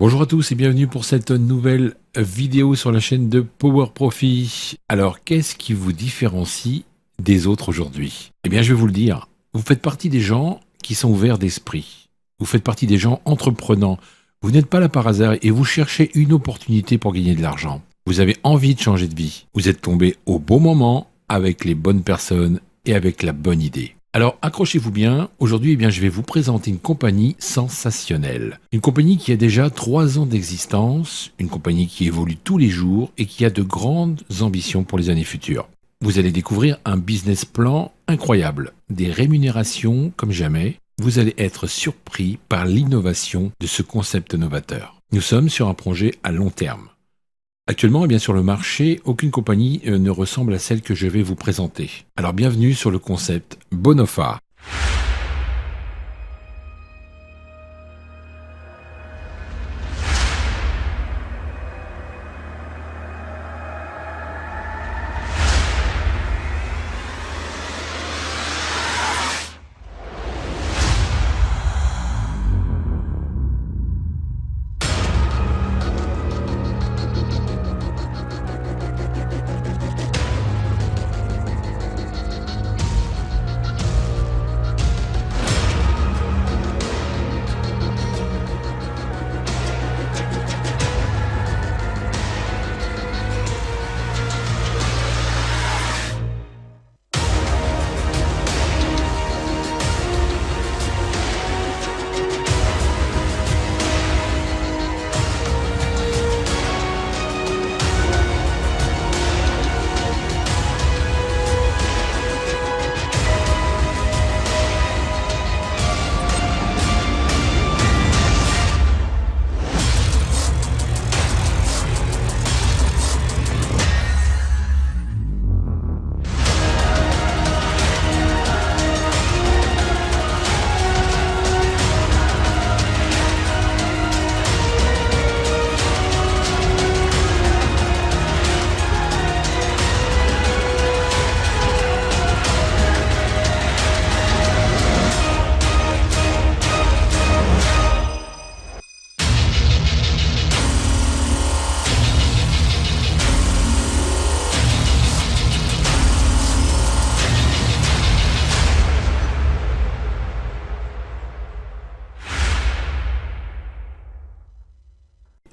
Bonjour à tous et bienvenue pour cette nouvelle vidéo sur la chaîne de Power Profit. Alors, qu'est-ce qui vous différencie des autres aujourd'hui? Eh bien, je vais vous le dire. Vous faites partie des gens qui sont ouverts d'esprit. Vous faites partie des gens entreprenants. Vous n'êtes pas là par hasard et vous cherchez une opportunité pour gagner de l'argent. Vous avez envie de changer de vie. Vous êtes tombé au bon moment, avec les bonnes personnes et avec la bonne idée. Alors accrochez-vous bien, aujourd'hui je vais vous présenter une compagnie sensationnelle. Une compagnie qui a déjà 3 ans d'existence, une compagnie qui évolue tous les jours et qui a de grandes ambitions pour les années futures. Vous allez découvrir un business plan incroyable, des rémunérations comme jamais. Vous allez être surpris par l'innovation de ce concept novateur. Nous sommes sur un projet à long terme. Actuellement, sur le marché, aucune compagnie ne ressemble à celle que je vais vous présenter. Alors bienvenue sur le concept Bonofa.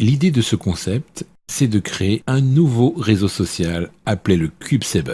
L'idée de ce concept, c'est de créer un nouveau réseau social appelé le Cube 7.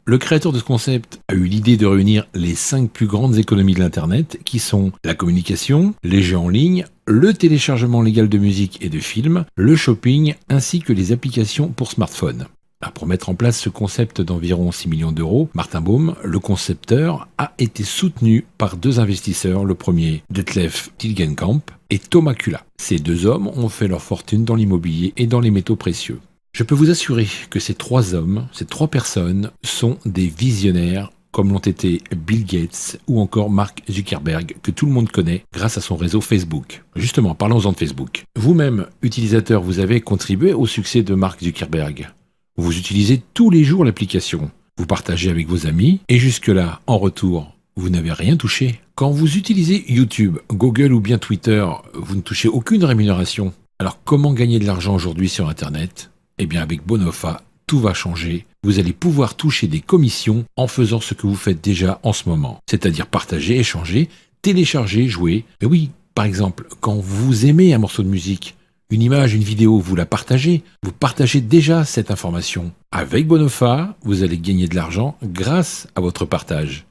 Le créateur de ce concept a eu l'idée de réunir les 5 plus grandes économies de l'Internet qui sont la communication, les jeux en ligne, le téléchargement légal de musique et de films, le shopping ainsi que les applications pour smartphone. Alors pour mettre en place ce concept d'environ 6 millions d'euros, Martin Baum, le concepteur, a été soutenu par 2 investisseurs, le premier Detlef Tilgenkamp et Thomas Kula. Ces 2 hommes ont fait leur fortune dans l'immobilier et dans les métaux précieux. Je peux vous assurer que ces 3 hommes, ces 3 personnes, sont des visionnaires comme l'ont été Bill Gates ou encore Mark Zuckerberg, que tout le monde connaît grâce à son réseau Facebook. Justement, parlons-en de Facebook. Vous-même, utilisateur, vous avez contribué au succès de Mark Zuckerberg. Vous utilisez tous les jours l'application. Vous partagez avec vos amis et jusque-là, en retour, vous n'avez rien touché. Quand vous utilisez YouTube, Google ou bien Twitter, vous ne touchez aucune rémunération. Alors comment gagner de l'argent aujourd'hui sur Internet? Eh bien avec Bonofa, tout va changer. Vous allez pouvoir toucher des commissions en faisant ce que vous faites déjà en ce moment. C'est-à-dire partager, échanger, télécharger, jouer. Mais oui, par exemple, quand vous aimez un morceau de musique, une image, une vidéo, vous la partagez, vous partagez déjà cette information. Avec Bonofa, vous allez gagner de l'argent grâce à votre partage.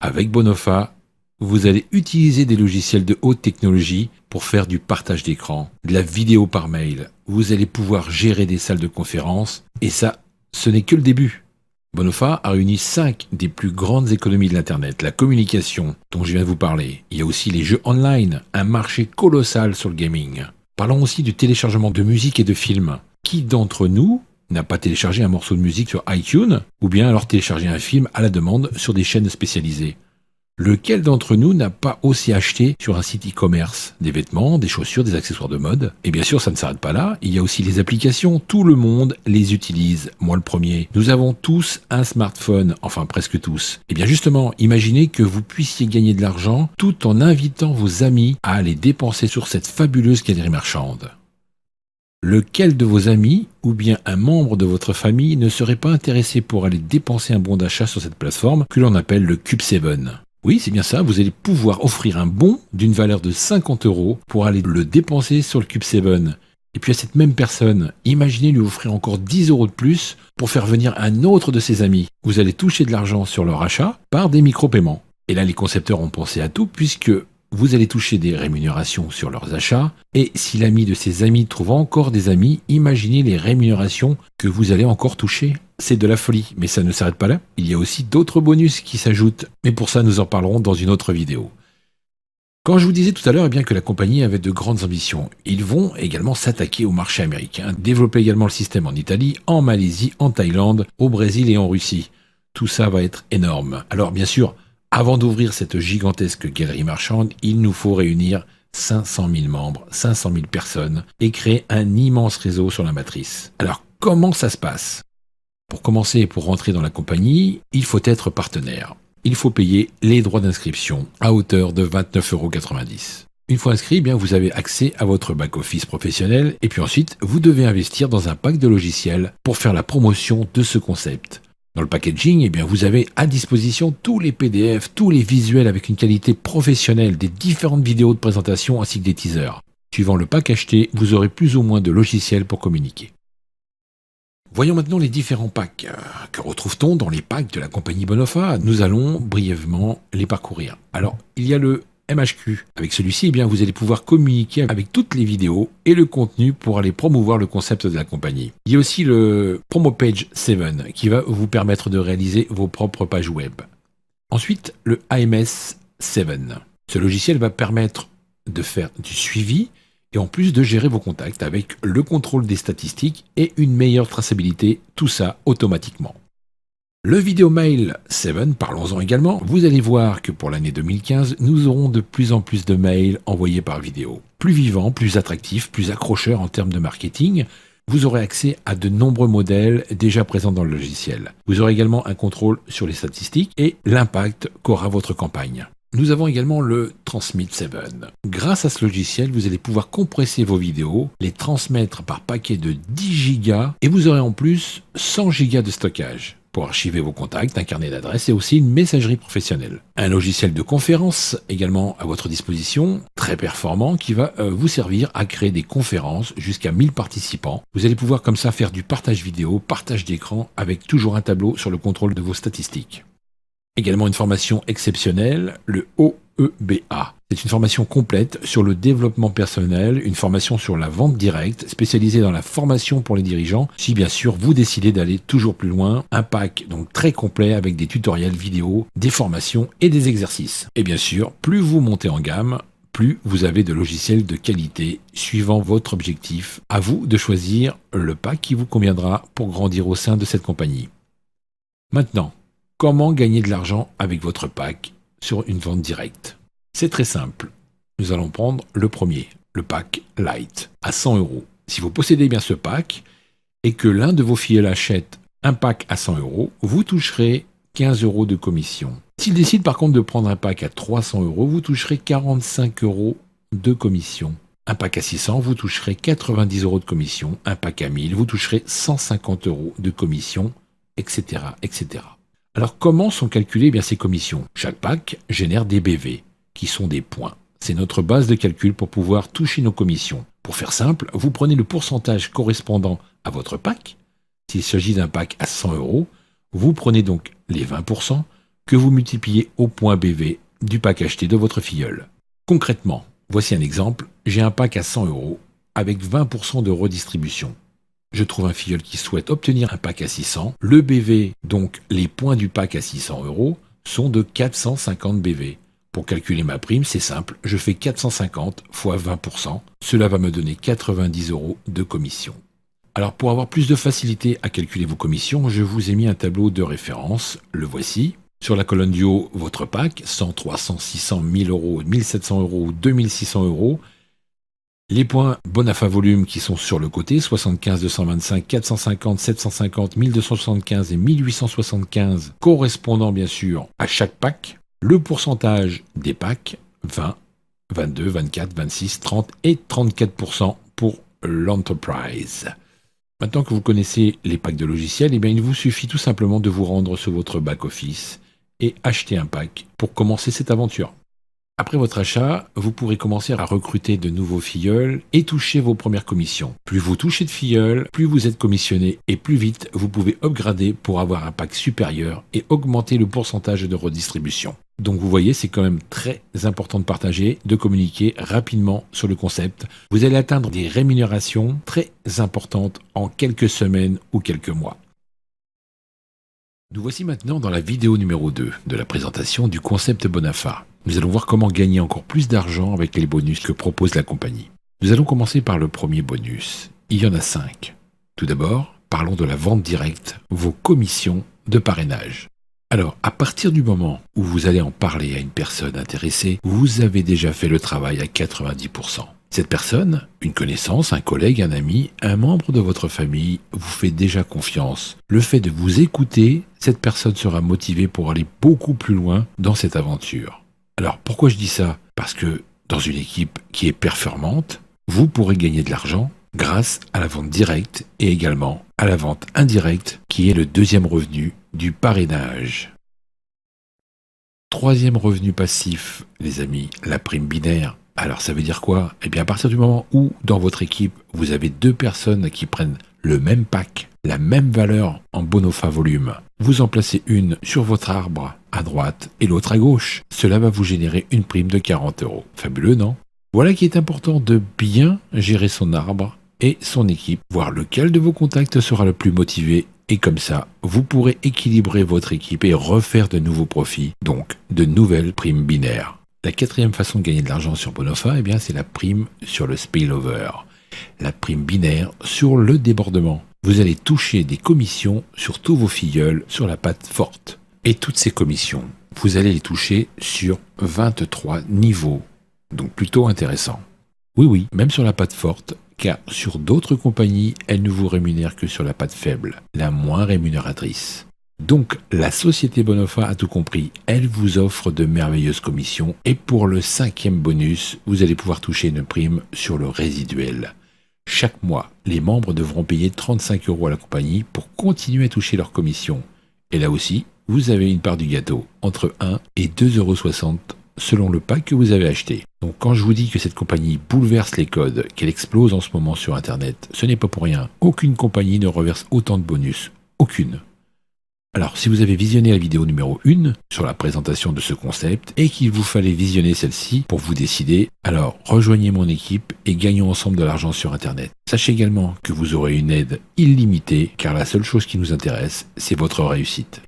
Avec Bonofa, vous allez utiliser des logiciels de haute technologie pour faire du partage d'écran, de la vidéo par mail. Vous allez pouvoir gérer des salles de conférence et ça, ce n'est que le début. Bonofa a réuni 5 des plus grandes économies de l'Internet, la communication dont je viens de vous parler. Il y a aussi les jeux online, un marché colossal sur le gaming. Parlons aussi du téléchargement de musique et de films. Qui d'entre nous n'a pas téléchargé un morceau de musique sur iTunes ou bien alors téléchargé un film à la demande sur des chaînes spécialisées? Lequel d'entre nous n'a pas aussi acheté sur un site e-commerce des vêtements, des chaussures, des accessoires de mode? Et bien sûr, ça ne s'arrête pas là. Il y a aussi les applications. Tout le monde les utilise. Moi, le premier. Nous avons tous un smartphone. Enfin, presque tous. Et bien justement, imaginez que vous puissiez gagner de l'argent tout en invitant vos amis à aller dépenser sur cette fabuleuse galerie marchande. Lequel de vos amis ou bien un membre de votre famille ne serait pas intéressé pour aller dépenser un bon d'achat sur cette plateforme que l'on appelle le Cube7? Oui, c'est bien ça, vous allez pouvoir offrir un bon d'une valeur de 50 € pour aller le dépenser sur le Cube7. Et puis à cette même personne, imaginez lui offrir encore 10 € de plus pour faire venir un autre de ses amis. Vous allez toucher de l'argent sur leur achat par des micro-paiements. Et là, les concepteurs ont pensé à tout puisque vous allez toucher des rémunérations sur leurs achats. Et si l'ami de ses amis trouve encore des amis, imaginez les rémunérations que vous allez encore toucher. C'est de la folie, mais ça ne s'arrête pas là. Il y a aussi d'autres bonus qui s'ajoutent, mais pour ça nous en parlerons dans une autre vidéo. Quand je vous disais tout à l'heure que la compagnie avait de grandes ambitions, ils vont également s'attaquer au marché américain, développer également le système en Italie, en Malaisie, en Thaïlande, au Brésil et en Russie. Tout ça va être énorme. Alors bien sûr, avant d'ouvrir cette gigantesque galerie marchande, il nous faut réunir 500 000 membres, 500 000 personnes et créer un immense réseau sur la matrice. Alors comment ça se passe? Pour commencer et pour rentrer dans la compagnie, il faut être partenaire. Il faut payer les droits d'inscription à hauteur de 29,90 €. Une fois inscrit, eh bien, vous avez accès à votre back-office professionnel et puis ensuite, vous devez investir dans un pack de logiciels pour faire la promotion de ce concept. Dans le packaging, eh bien, vous avez à disposition tous les PDF, tous les visuels avec une qualité professionnelle, des différentes vidéos de présentation ainsi que des teasers. Suivant le pack acheté, vous aurez plus ou moins de logiciels pour communiquer. Voyons maintenant les différents packs. Que retrouve-t-on dans les packs de la compagnie Bonofa? Nous allons brièvement les parcourir. Alors, il y a le MHQ. Avec celui-ci, eh bien, vous allez pouvoir communiquer avec toutes les vidéos et le contenu pour aller promouvoir le concept de la compagnie. Il y a aussi le Promo Page 7 qui va vous permettre de réaliser vos propres pages web. Ensuite, le AMS 7. Ce logiciel va permettre de faire du suivi et en plus de gérer vos contacts avec le contrôle des statistiques et une meilleure traçabilité, tout ça automatiquement. Le Video Mail 7, parlons-en également. Vous allez voir que pour l'année 2015, nous aurons de plus en plus de mails envoyés par vidéo. Plus vivants, plus attractifs, plus accrocheurs en termes de marketing. Vous aurez accès à de nombreux modèles déjà présents dans le logiciel. Vous aurez également un contrôle sur les statistiques et l'impact qu'aura votre campagne. Nous avons également le Transmit 7. Grâce à ce logiciel, vous allez pouvoir compresser vos vidéos, les transmettre par paquet de 10 Go et vous aurez en plus 100 Go de stockage pour archiver vos contacts, un carnet d'adresses et aussi une messagerie professionnelle. Un logiciel de conférence également à votre disposition, très performant, qui va vous servir à créer des conférences jusqu'à 1000 participants. Vous allez pouvoir comme ça faire du partage vidéo, partage d'écran avec toujours un tableau sur le contrôle de vos statistiques. Également une formation exceptionnelle, le OEBA. C'est une formation complète sur le développement personnel, une formation sur la vente directe, spécialisée dans la formation pour les dirigeants, si bien sûr vous décidez d'aller toujours plus loin. Un pack donc très complet avec des tutoriels vidéo, des formations et des exercices. Et bien sûr, plus vous montez en gamme, plus vous avez de logiciels de qualité suivant votre objectif. À vous de choisir le pack qui vous conviendra pour grandir au sein de cette compagnie. Maintenant, comment gagner de l'argent avec votre pack sur une vente directe? C'est très simple. Nous allons prendre le premier, le pack Light, à 100 €. Si vous possédez bien ce pack et que l'un de vos filleuls achète un pack à 100 €, vous toucherez 15 € de commission. S'il décide par contre de prendre un pack à 300 €, vous toucherez 45 € de commission. Un pack à 600, vous toucherez 90 € de commission. Un pack à 1000, vous toucherez 150 € de commission, etc., etc. Alors comment sont calculées ces commissions? Chaque pack génère des BV, qui sont des points. C'est notre base de calcul pour pouvoir toucher nos commissions. Pour faire simple, vous prenez le pourcentage correspondant à votre pack. S'il s'agit d'un pack à 100 €, vous prenez donc les 20% que vous multipliez au point BV du pack acheté de votre filleul. Concrètement, voici un exemple. J'ai un pack à 100 € avec 20% de redistribution. Je trouve un filleul qui souhaite obtenir un pack à 600. Le BV, donc les points du pack à 600 €, sont de 450 BV. Pour calculer ma prime, c'est simple, je fais 450 fois 20%. Cela va me donner 90 € de commission. Alors pour avoir plus de facilité à calculer vos commissions, je vous ai mis un tableau de référence. Le voici. Sur la colonne du haut, votre pack, 100, 300, 600, 1000 euros, 1700 euros, 2600 euros. Les points Bonafa volume qui sont sur le côté, 75, 225, 450, 750, 1275 et 1875, correspondant bien sûr à chaque pack. Le pourcentage des packs, 20, 22, 24, 26, 30 et 34% pour l'Enterprise. Maintenant que vous connaissez les packs de logiciels, eh bien, il vous suffit tout simplement de vous rendre sur votre back-office et acheter un pack pour commencer cette aventure. Après votre achat, vous pourrez commencer à recruter de nouveaux filleuls et toucher vos premières commissions. Plus vous touchez de filleuls, plus vous êtes commissionné et plus vite vous pouvez upgrader pour avoir un pack supérieur et augmenter le pourcentage de redistribution. Donc vous voyez, c'est quand même très important de partager, de communiquer rapidement sur le concept. Vous allez atteindre des rémunérations très importantes en quelques semaines ou quelques mois. Nous voici maintenant dans la vidéo numéro 2 de la présentation du concept Bonafa. Nous allons voir comment gagner encore plus d'argent avec les bonus que propose la compagnie. Nous allons commencer par le premier bonus. Il y en a 5. Tout d'abord, parlons de la vente directe, vos commissions de parrainage. Alors, à partir du moment où vous allez en parler à une personne intéressée, vous avez déjà fait le travail à 90%. Cette personne, une connaissance, un collègue, un ami, un membre de votre famille, vous fait déjà confiance. Le fait de vous écouter, cette personne sera motivée pour aller beaucoup plus loin dans cette aventure. Alors, pourquoi je dis ça? Parce que dans une équipe qui est performante, vous pourrez gagner de l'argent grâce à la vente directe et également à la vente indirecte qui est le deuxième revenu du parrainage. Troisième revenu passif, les amis, la prime binaire. Alors ça veut dire quoi? Eh bien à partir du moment où dans votre équipe, vous avez 2 personnes qui prennent le même pack, la même valeur en Bonafa volume, vous en placez une sur votre arbre à droite et l'autre à gauche. Cela va vous générer une prime de 40 euros. Fabuleux, non? Voilà qui est important de bien gérer son arbre et son équipe, voir lequel de vos contacts sera le plus motivé. Et comme ça, vous pourrez équilibrer votre équipe et refaire de nouveaux profits, donc de nouvelles primes binaires. La quatrième façon de gagner de l'argent sur Bonafa, eh bien, c'est la prime sur le spillover. La prime binaire sur le débordement. Vous allez toucher des commissions sur tous vos filleuls sur la patte forte. Et toutes ces commissions, vous allez les toucher sur 23 niveaux. Donc plutôt intéressant. Oui, même sur la patte forte, car sur d'autres compagnies, elles ne vous rémunèrent que sur la patte faible, la moins rémunératrice. Donc, la société Bonafa a tout compris. Elle vous offre de merveilleuses commissions. Et pour le 5e bonus, vous allez pouvoir toucher une prime sur le résiduel. Chaque mois, les membres devront payer 35 euros à la compagnie pour continuer à toucher leurs commissions. Et là aussi, vous avez une part du gâteau, entre 1 et 2,60 euros selon le pack que vous avez acheté. Donc quand je vous dis que cette compagnie bouleverse les codes, qu'elle explose en ce moment sur Internet, ce n'est pas pour rien. Aucune compagnie ne reverse autant de bonus. Aucune. Alors, si vous avez visionné la vidéo numéro 1 sur la présentation de ce concept et qu'il vous fallait visionner celle-ci pour vous décider, alors rejoignez mon équipe et gagnons ensemble de l'argent sur Internet. Sachez également que vous aurez une aide illimitée car la seule chose qui nous intéresse, c'est votre réussite.